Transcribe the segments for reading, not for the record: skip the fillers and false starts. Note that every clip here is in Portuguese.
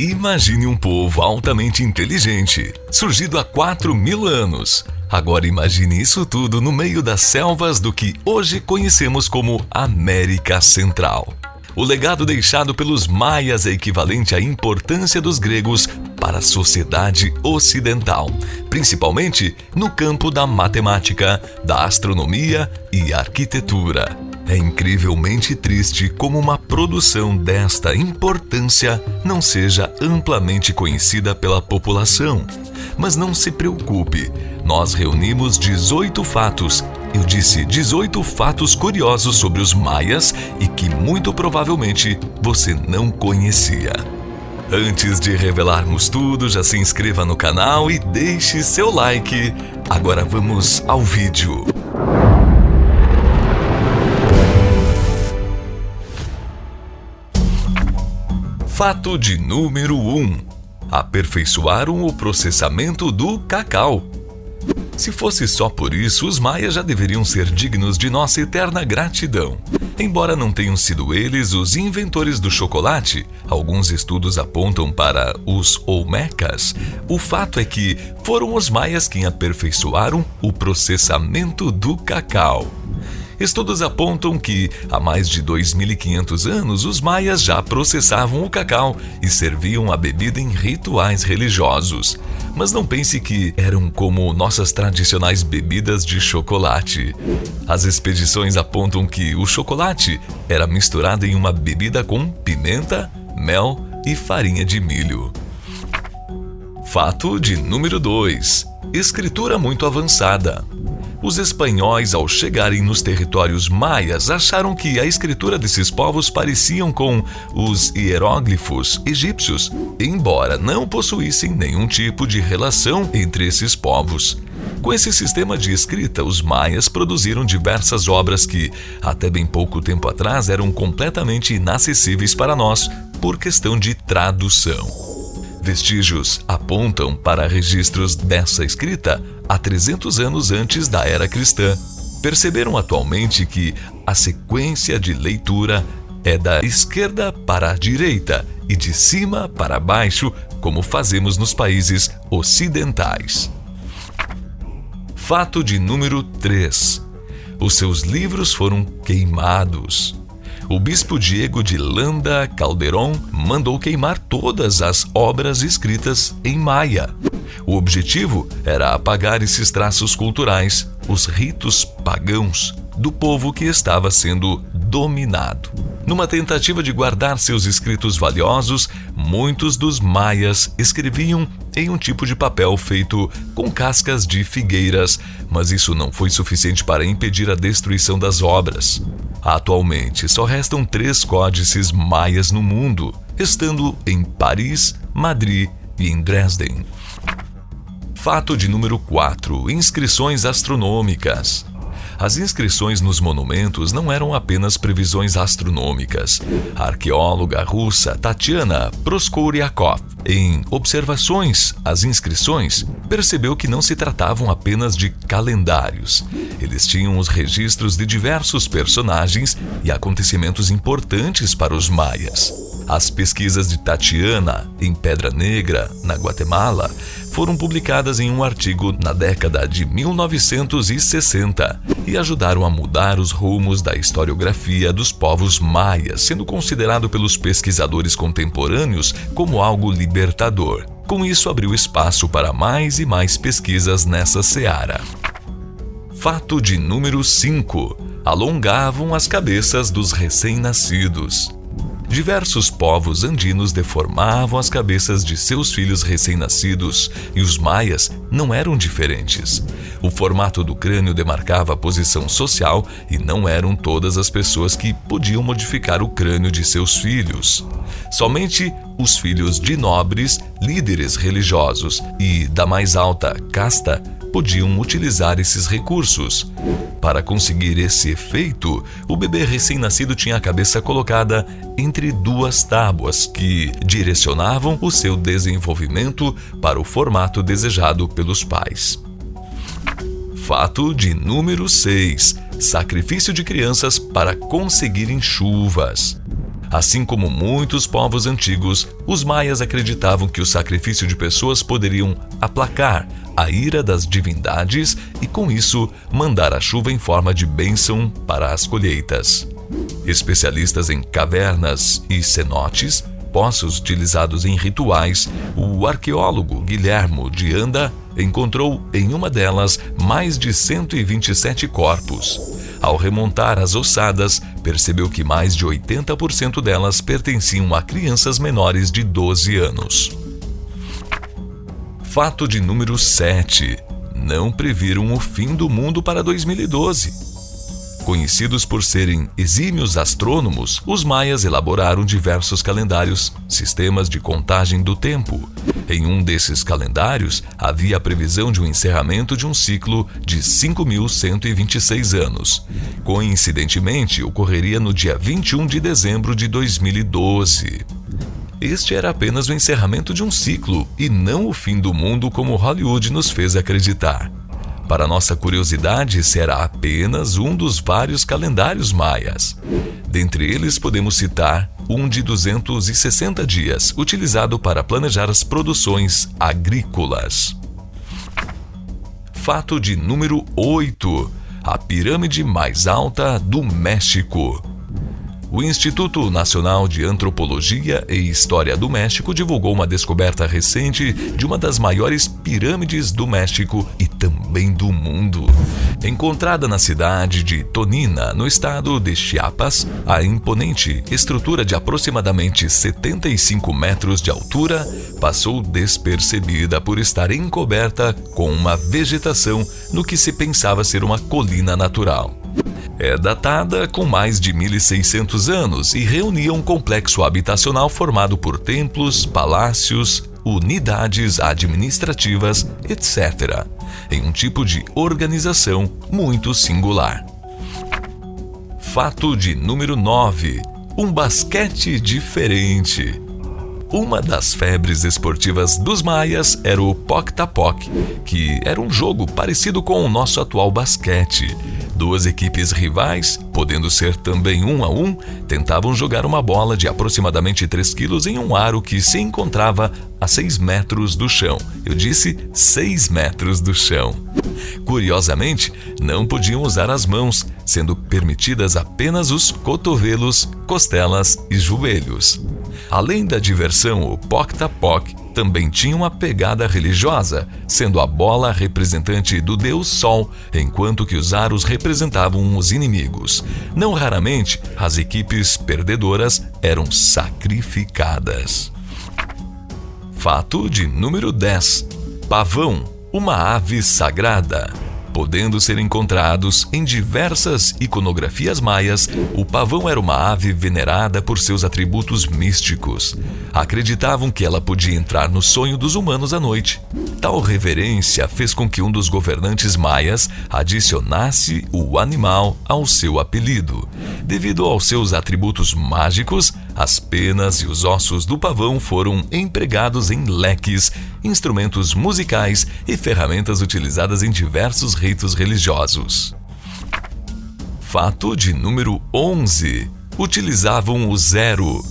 Imagine um povo altamente inteligente, surgido há 4.000 anos. Agora imagine isso tudo no meio das selvas do que hoje conhecemos como América Central. O legado deixado pelos maias é equivalente à importância dos gregos para a sociedade ocidental, principalmente no campo da matemática, da astronomia e arquitetura. É incrivelmente triste como uma produção desta importância não seja amplamente conhecida pela população. Mas não se preocupe, nós reunimos 18 fatos. Eu disse 18 fatos curiosos sobre os maias e que muito provavelmente você não conhecia. Antes de revelarmos tudo, já se inscreva no canal e deixe seu like. Agora vamos ao vídeo. Fato de número 1. Aperfeiçoaram o processamento do cacau. Se fosse só por isso, os maias já deveriam ser dignos de nossa eterna gratidão. Embora não tenham sido eles os inventores do chocolate, alguns estudos apontam para os olmecas. O fato é que foram os maias quem aperfeiçoaram o processamento do cacau. Estudos apontam que, há mais de 2.500 anos, os maias já processavam o cacau e serviam a bebida em rituais religiosos. Mas não pense que eram como nossas tradicionais bebidas de chocolate. As expedições apontam que o chocolate era misturado em uma bebida com pimenta, mel e farinha de milho. Fato de número 2. Escritura muito avançada. Os espanhóis, ao chegarem nos territórios maias, acharam que a escritura desses povos pareciam com os hieróglifos egípcios, embora não possuíssem nenhum tipo de relação entre esses povos. Com esse sistema de escrita, os maias produziram diversas obras que, até bem pouco tempo atrás, eram completamente inacessíveis para nós, por questão de tradução. Vestígios apontam para registros dessa escrita há 300 anos antes da era cristã. Perceberam atualmente que a sequência de leitura é da esquerda para a direita e de cima para baixo, como fazemos nos países ocidentais. Fato de número 3. Os seus livros foram queimados. O bispo Diego de Landa Calderón mandou queimar todas as obras escritas em maia. O objetivo era apagar esses traços culturais, os ritos pagãos do povo que estava sendo dominado. Numa tentativa de guardar seus escritos valiosos, muitos dos maias escreviam em um tipo de papel feito com cascas de figueiras, mas isso não foi suficiente para impedir a destruição das obras. Atualmente, só restam 3 códices maias no mundo, estando em Paris, Madrid e em Dresden. Fato de número 4. Inscrições astronômicas. As inscrições nos monumentos não eram apenas previsões astronômicas. A arqueóloga russa Tatiana Proskouriakov, em observações às inscrições, percebeu que não se tratavam apenas de calendários. Eles tinham os registros de diversos personagens e acontecimentos importantes para os maias. As pesquisas de Tatiana em Pedra Negra, na Guatemala, foram publicadas em um artigo na década de 1960 e ajudaram a mudar os rumos da historiografia dos povos maias, sendo considerado pelos pesquisadores contemporâneos como algo libertador. Com isso, abriu espaço para mais e mais pesquisas nessa seara. Fato de número 5. Alongavam as cabeças dos recém-nascidos. Diversos povos andinos deformavam as cabeças de seus filhos recém-nascidos e os maias não eram diferentes. O formato do crânio demarcava a posição social e não eram todas as pessoas que podiam modificar o crânio de seus filhos. Somente os filhos de nobres, líderes religiosos e da mais alta casta podiam utilizar esses recursos. Para conseguir esse efeito, o bebê recém-nascido tinha a cabeça colocada entre 2 tábuas que direcionavam o seu desenvolvimento para o formato desejado pelos pais. Fato de número 6. Sacrifício de crianças para conseguirem chuvas. Assim como muitos povos antigos, os maias acreditavam que o sacrifício de pessoas poderiam aplacar a ira das divindades e, com isso, mandar a chuva em forma de bênção para as colheitas. Especialistas em cavernas e cenotes, poços utilizados em rituais, o arqueólogo Guilhermo de Anda encontrou em uma delas mais de 127 corpos. Ao remontar as ossadas, percebeu que mais de 80% delas pertenciam a crianças menores de 12 anos. Fato de número 7. Não previram o fim do mundo para 2012. Conhecidos por serem exímios astrônomos, os maias elaboraram diversos calendários, sistemas de contagem do tempo. Em um desses calendários, havia a previsão de um encerramento de um ciclo de 5.126 anos. Coincidentemente, ocorreria no dia 21 de dezembro de 2012. Este era apenas o encerramento de um ciclo e não o fim do mundo como Hollywood nos fez acreditar. Para nossa curiosidade, será apenas um dos vários calendários maias. Dentre eles, podemos citar um de 260 dias, utilizado para planejar as produções agrícolas. Fato de número 8. A pirâmide mais alta do México. O Instituto Nacional de Antropologia e História do México divulgou uma descoberta recente de uma das maiores pirâmides do México e também do mundo. Encontrada na cidade de Tonina, no estado de Chiapas, a imponente estrutura de aproximadamente 75 metros de altura passou despercebida por estar encoberta com uma vegetação no que se pensava ser uma colina natural. É datada com mais de 1.600 anos e reunia um complexo habitacional formado por templos, palácios, unidades administrativas, etc., em um tipo de organização muito singular. Fato de número 9. Um basquete diferente. Uma das febres esportivas dos maias era o poc-tapoc, que era um jogo parecido com o nosso atual basquete. Duas equipes rivais, podendo ser também 1 a 1, tentavam jogar uma bola de aproximadamente 3 quilos em um aro que se encontrava a 6 metros do chão. Eu disse 6 metros do chão. Curiosamente, não podiam usar as mãos, sendo permitidas apenas os cotovelos, costelas e joelhos. Além da diversão, o poc-tapoc também tinha uma pegada religiosa, sendo a bola representante do deus Sol, enquanto que os aros representavam os inimigos. Não raramente, as equipes perdedoras eram sacrificadas. Fato de número 10. Pavão, uma ave sagrada. Podendo ser encontrados em diversas iconografias maias, o pavão era uma ave venerada por seus atributos místicos. Acreditavam que ela podia entrar no sonho dos humanos à noite. Tal reverência fez com que um dos governantes maias adicionasse o animal ao seu apelido. Devido aos seus atributos mágicos, as penas e os ossos do pavão foram empregados em leques, instrumentos musicais e ferramentas utilizadas em diversos ritos religiosos. Fato de número 11. Utilizavam o zero.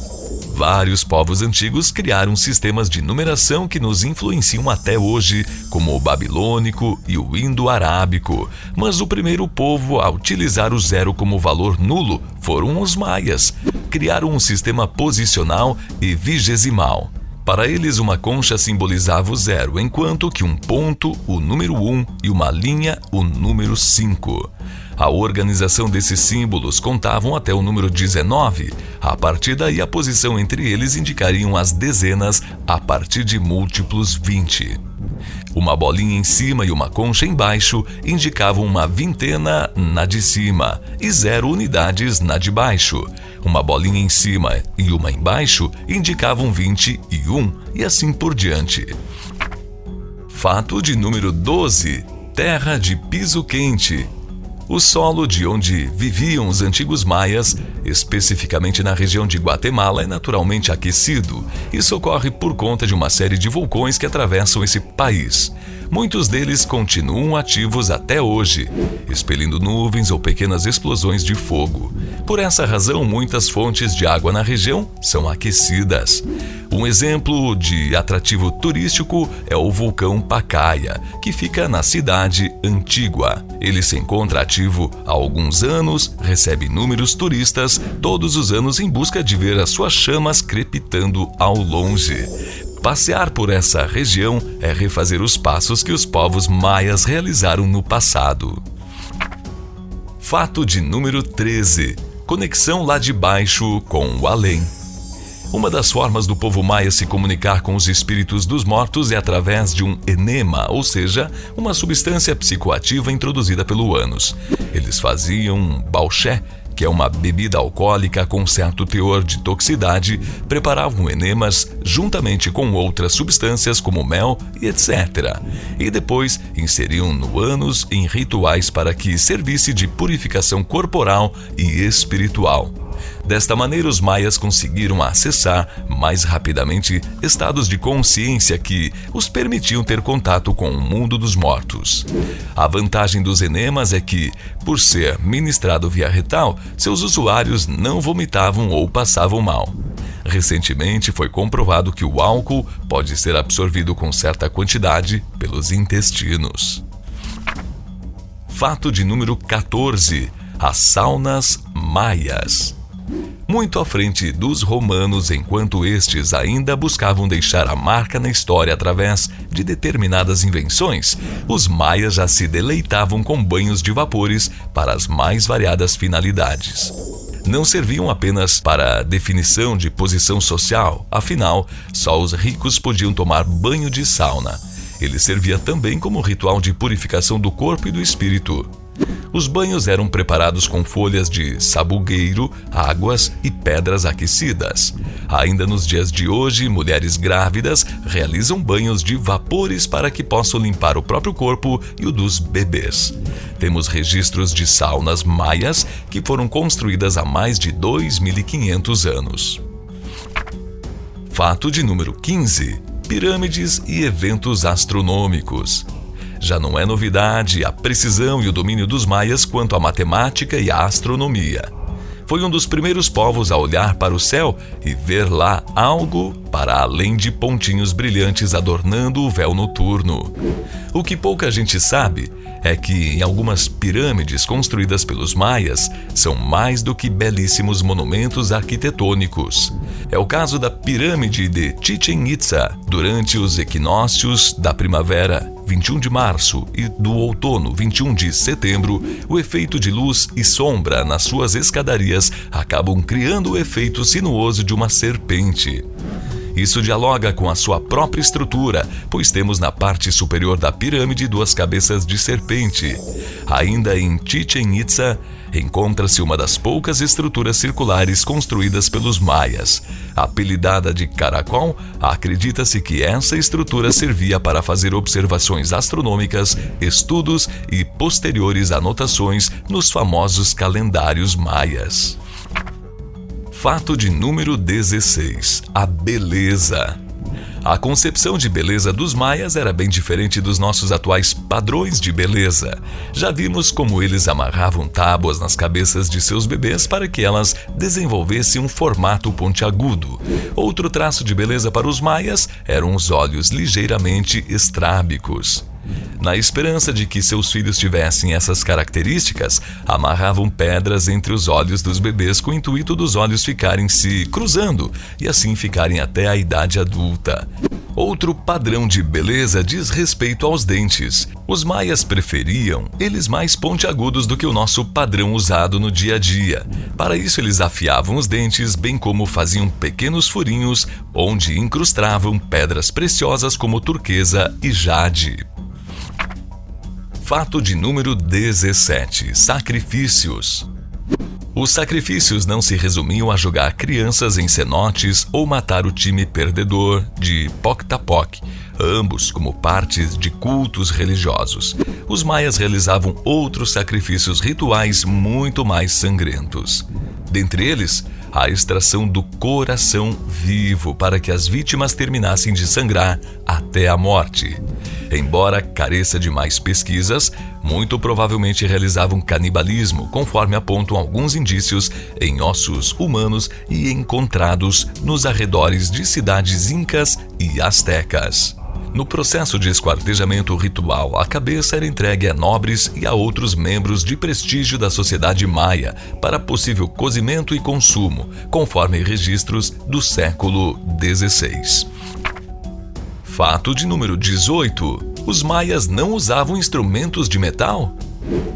Vários povos antigos criaram sistemas de numeração que nos influenciam até hoje, como o babilônico e o indo-arábico. Mas o primeiro povo a utilizar o zero como valor nulo foram os maias. Criaram um sistema posicional e vigesimal. Para eles, uma concha simbolizava o zero, enquanto que um ponto, o número 1, e uma linha, o número 5. A organização desses símbolos contavam até o número 19. A partir daí, a posição entre eles indicariam as dezenas a partir de múltiplos 20. Uma bolinha em cima e uma concha embaixo indicavam uma vintena na de cima e 0 unidades na de baixo. Uma bolinha em cima e uma embaixo indicavam 21 e assim por diante. Fato de número 12. Terra de piso quente. O solo de onde viviam os antigos maias, especificamente na região de Guatemala, é naturalmente aquecido. Isso ocorre por conta de uma série de vulcões que atravessam esse país. Muitos deles continuam ativos até hoje, expelindo nuvens ou pequenas explosões de fogo. Por essa razão, muitas fontes de água na região são aquecidas. Um exemplo de atrativo turístico é o vulcão Pacaya, que fica na cidade Antígua. Ele se encontra ativo há alguns anos, recebe inúmeros turistas todos os anos em busca de ver as suas chamas crepitando ao longe. Passear por essa região é refazer os passos que os povos maias realizaram no passado. Fato de número 13. Conexão lá de baixo com o além. Uma das formas do povo maia se comunicar com os espíritos dos mortos é através de um enema, ou seja, uma substância psicoativa introduzida pelo ânus. Eles faziam um bauché, que é uma bebida alcoólica com certo teor de toxicidade, preparavam enemas juntamente com outras substâncias como mel e etc. E depois inseriam no ânus em rituais para que servisse de purificação corporal e espiritual. Desta maneira, os maias conseguiram acessar mais rapidamente estados de consciência que os permitiam ter contato com o mundo dos mortos. A vantagem dos enemas é que, por ser ministrado via retal, seus usuários não vomitavam ou passavam mal. Recentemente foi comprovado que o álcool pode ser absorvido com certa quantidade pelos intestinos. Fato de número 14. As saunas maias. Muito à frente dos romanos, enquanto estes ainda buscavam deixar a marca na história através de determinadas invenções, os maias já se deleitavam com banhos de vapores para as mais variadas finalidades. Não serviam apenas para definição de posição social, afinal, só os ricos podiam tomar banho de sauna. Ele servia também como ritual de purificação do corpo e do espírito. Os banhos eram preparados com folhas de sabugueiro, águas e pedras aquecidas. Ainda nos dias de hoje, mulheres grávidas realizam banhos de vapores para que possam limpar o próprio corpo e o dos bebês. Temos registros de saunas maias que foram construídas há mais de 2.500 anos. Fato de número 15. Pirâmides e eventos astronômicos. Já não é novidade a precisão e o domínio dos maias quanto à matemática e à astronomia. Foi um dos primeiros povos a olhar para o céu e ver lá algo para além de pontinhos brilhantes adornando o véu noturno. O que pouca gente sabe é que em algumas pirâmides construídas pelos maias são mais do que belíssimos monumentos arquitetônicos. É o caso da pirâmide de Chichén Itzá. Durante os equinócios da primavera, 21 de março, e do outono, 21 de setembro, o efeito de luz e sombra nas suas escadarias acabam criando o efeito sinuoso de uma serpente. Isso dialoga com a sua própria estrutura, pois temos na parte superior da pirâmide duas cabeças de serpente. Ainda em Chichén Itzá, encontra-se uma das poucas estruturas circulares construídas pelos maias. Apelidada de caracol, acredita-se que essa estrutura servia para fazer observações astronômicas, estudos e posteriores anotações nos famosos calendários maias. Fato de número 16. A beleza. A concepção de beleza dos maias era bem diferente dos nossos atuais padrões de beleza. Já vimos como eles amarravam tábuas nas cabeças de seus bebês para que elas desenvolvessem um formato pontiagudo. Outro traço de beleza para os maias eram os olhos ligeiramente estrábicos. Na esperança de que seus filhos tivessem essas características, amarravam pedras entre os olhos dos bebês com o intuito dos olhos ficarem se cruzando e assim ficarem até a idade adulta. Outro padrão de beleza diz respeito aos dentes. Os maias preferiam eles mais pontiagudos do que o nosso padrão usado no dia a dia. Para isso, eles afiavam os dentes, bem como faziam pequenos furinhos onde incrustavam pedras preciosas como turquesa e jade. Fato de número 17. Sacrifícios. Os sacrifícios não se resumiam a jogar crianças em cenotes ou matar o time perdedor de Poctapoc, ambos como partes de cultos religiosos. Os maias realizavam outros sacrifícios rituais muito mais sangrentos. Dentre eles, a extração do coração vivo para que as vítimas terminassem de sangrar até a morte. Embora careça de mais pesquisas, muito provavelmente realizavam canibalismo, conforme apontam alguns indícios em ossos humanos e encontrados nos arredores de cidades incas e astecas. No processo de esquartejamento ritual, a cabeça era entregue a nobres e a outros membros de prestígio da sociedade maia para possível cozimento e consumo, conforme registros do século XVI. Fato de número 18. Os maias não usavam instrumentos de metal?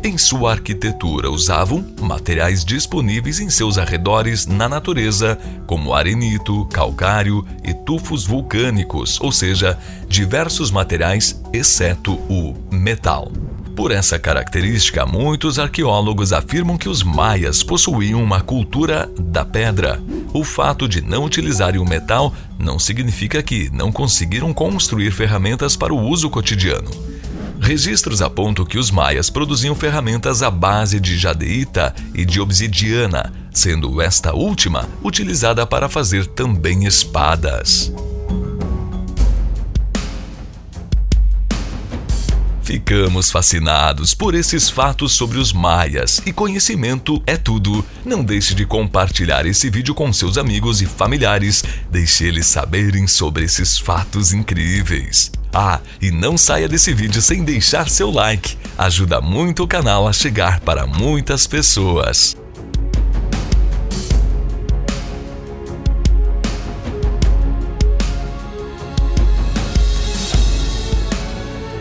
Em sua arquitetura, usavam materiais disponíveis em seus arredores na natureza, como arenito, calcário e tufos vulcânicos, ou seja, diversos materiais exceto o metal. Por essa característica, muitos arqueólogos afirmam que os maias possuíam uma cultura da pedra. O fato de não utilizarem o metal não significa que não conseguiram construir ferramentas para o uso cotidiano. Registros apontam que os maias produziam ferramentas à base de jadeíta e de obsidiana, sendo esta última utilizada para fazer também espadas. Ficamos fascinados por esses fatos sobre os maias e conhecimento é tudo. Não deixe de compartilhar esse vídeo com seus amigos e familiares. Deixe eles saberem sobre esses fatos incríveis. E não saia desse vídeo sem deixar seu like. Ajuda muito o canal a chegar para muitas pessoas.